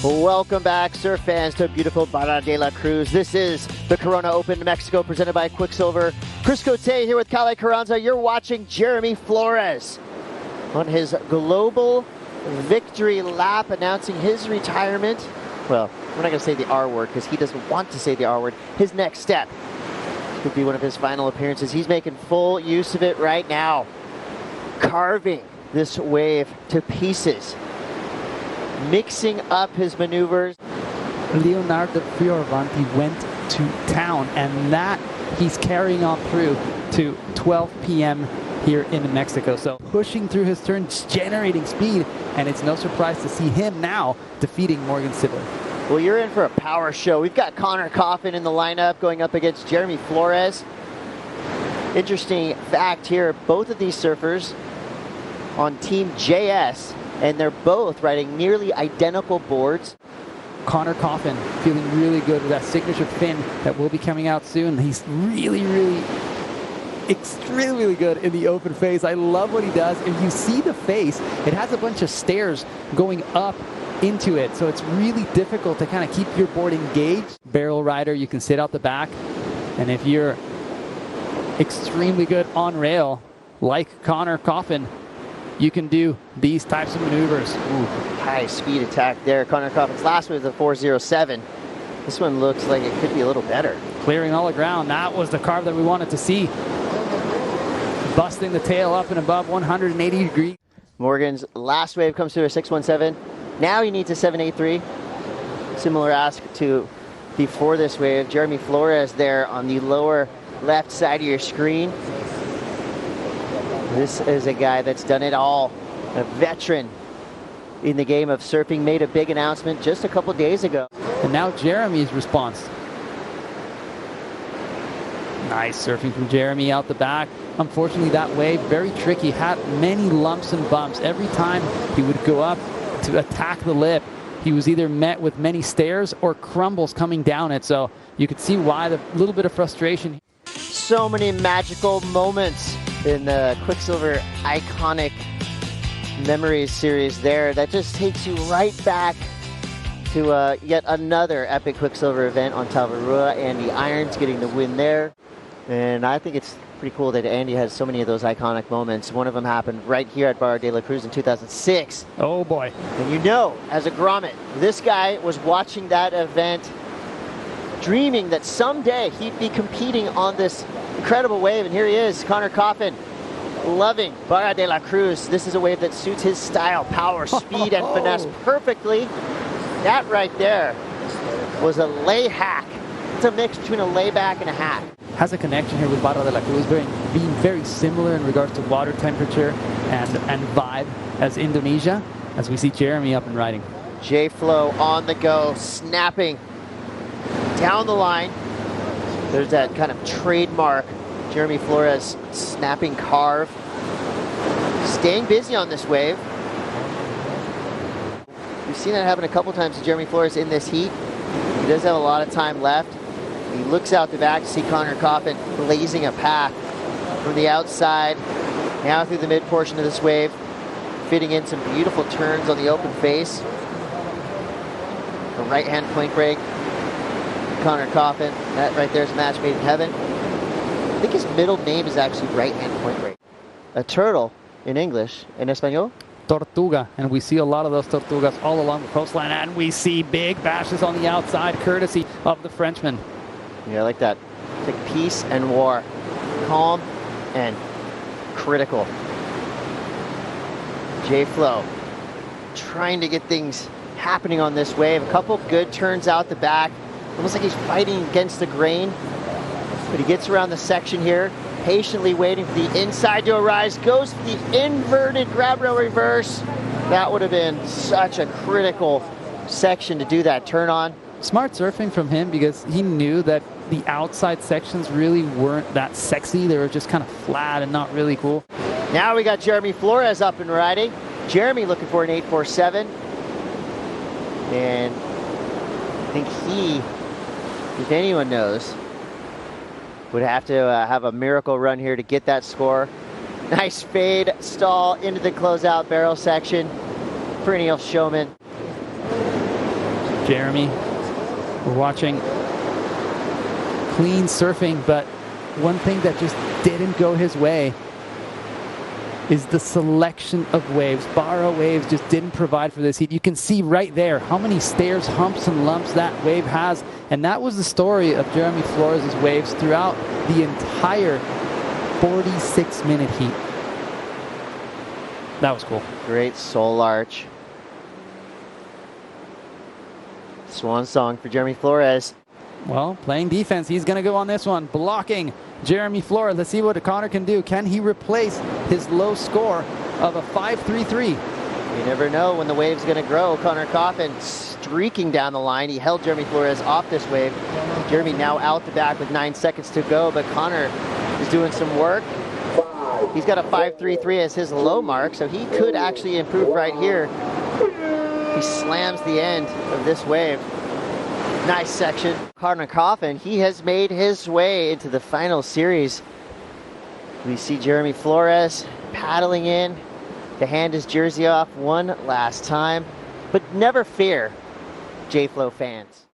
Welcome back, surf fans, to beautiful Barra de la Cruz. This is the Corona Open Mexico presented by Quiksilver. Chris Cote here with Kale Carranza. You're watching Jeremy Flores on his global victory lap announcing his retirement. Well, we're not going to say the R word because he doesn't want to say the R word. His next step could be one of his final appearances. He's making full use of it right now, carving this wave to pieces, mixing up his maneuvers. Leonardo Fioravanti went to town, and that he's carrying on through to 12 p.m. here in Mexico. So pushing through his turns, generating speed, and it's no surprise to see him now defeating Morgan Sibler. Well, you're in for a power show. We've got Coffin in the lineup going up against Jeremy Flores. Interesting fact here, both of these surfers on Team JS, and they're both riding nearly identical boards. Coffin feeling really good with that signature fin that will be coming out soon. He's really extremely good in the open face. I love what he does. If you see the face, it has a bunch of stairs going up into it, so it's really difficult to kind of keep your board engaged. Barrel rider, you can sit out the back, and if you're extremely good on rail like Coffin, you can do these types of maneuvers. Ooh, high speed attack there. Coffin's last one was a 407. This one looks like it could be a little better. Clearing all the ground. That was the carve that we wanted to see. Busting the tail up and above 180 degrees. Morgan's last wave comes through a 617. Now he needs a 783. Similar ask to before this wave. Jeremy Flores there on the lower left side of your screen. This is a guy that's done it all, a veteran in the game of surfing, made a big announcement just a couple days ago. And now Jeremy's response. Nice surfing from Jeremy out the back. Unfortunately, that wave, very tricky, had many lumps and bumps. Every time he would go up to attack the lip, he was either met with many stairs or crumbles coming down it. So you could see why the little bit of frustration. So many magical moments in the Quiksilver iconic memories series there that just takes you right back to yet another epic Quiksilver event on Tavarua. Andy Irons getting the win there. And I think it's pretty cool that Andy has so many of those iconic moments. One of them happened right here at Barra de la Cruz in 2006. Oh boy. And you know, as a grommet, this guy was watching that event dreaming that someday he'd be competing on this incredible wave, and here he is, Coffin, loving Barra de la Cruz. This is a wave that suits his style, power, speed, and finesse perfectly. That right there was a lay hack. It's a mix between a layback and a hack. Has a connection here with Barra de la Cruz, being very similar in regards to water temperature and vibe as Indonesia, as we see Jeremy up and riding. J-Flow on the go, snapping down the line. There's that kind of trademark Jeremy Flores snapping carve. Staying busy on this wave. We've seen that happen a couple times to Jeremy Flores in this heat. He does have a lot of time left. He looks out the back to see Coffin blazing a path from the outside, now through the mid portion of this wave, fitting in some beautiful turns on the open face. A right-hand point break. Coffin, that right there is a match made in heaven. I think his middle name is actually right-hand point break. A turtle in English, in Espanol? Tortuga, and we see a lot of those tortugas all along the coastline, and we see big bashes on the outside, courtesy of the Frenchman. Yeah, I like that. It's like peace and war. Calm and critical. J-Flow trying to get things happening on this wave. A couple good turns out the back. Almost like he's fighting against the grain. But he gets around the section here, patiently waiting for the inside to arise. Goes for the inverted grab rail reverse. That would have been such a critical section to do that turn on. Smart surfing from him, because he knew that the outside sections really weren't that sexy. They were just kind of flat and not really cool. Now we got Jeremy Flores up and riding. Jeremy looking for an 847. And I think he, if anyone knows, would have to have a miracle run here to get that score. Nice fade stall into the closeout barrel section. Perennial showman. Jeremy, we're watching clean surfing, but one thing that just didn't go his way is the selection of waves. Barra waves just didn't provide for this heat. You can see right there how many stairs, humps, and lumps that wave has. And that was the story of Jeremy Flores' waves throughout the entire 46-minute heat. That was cool. Great soul arch. Swan song for Jeremy Flores. Well, playing defense, he's going to go on this one. Blocking Jeremy Flores. Let's see what Connor can do. Can he replace his low score of a 5.33? You never know when the wave's going to grow. Connor Coffin streaking down the line. He held Jeremy Flores off this wave. Jeremy now out the back with 9 seconds to go, but Connor is doing some work. He's got a 5.33 as his low mark, so he could actually improve right here. He slams the end of this wave. Nice section. Connor Coffin, he has made his way into the final series. We see Jeremy Flores paddling in to hand his jersey off one last time. But never fear, J-Flow fans.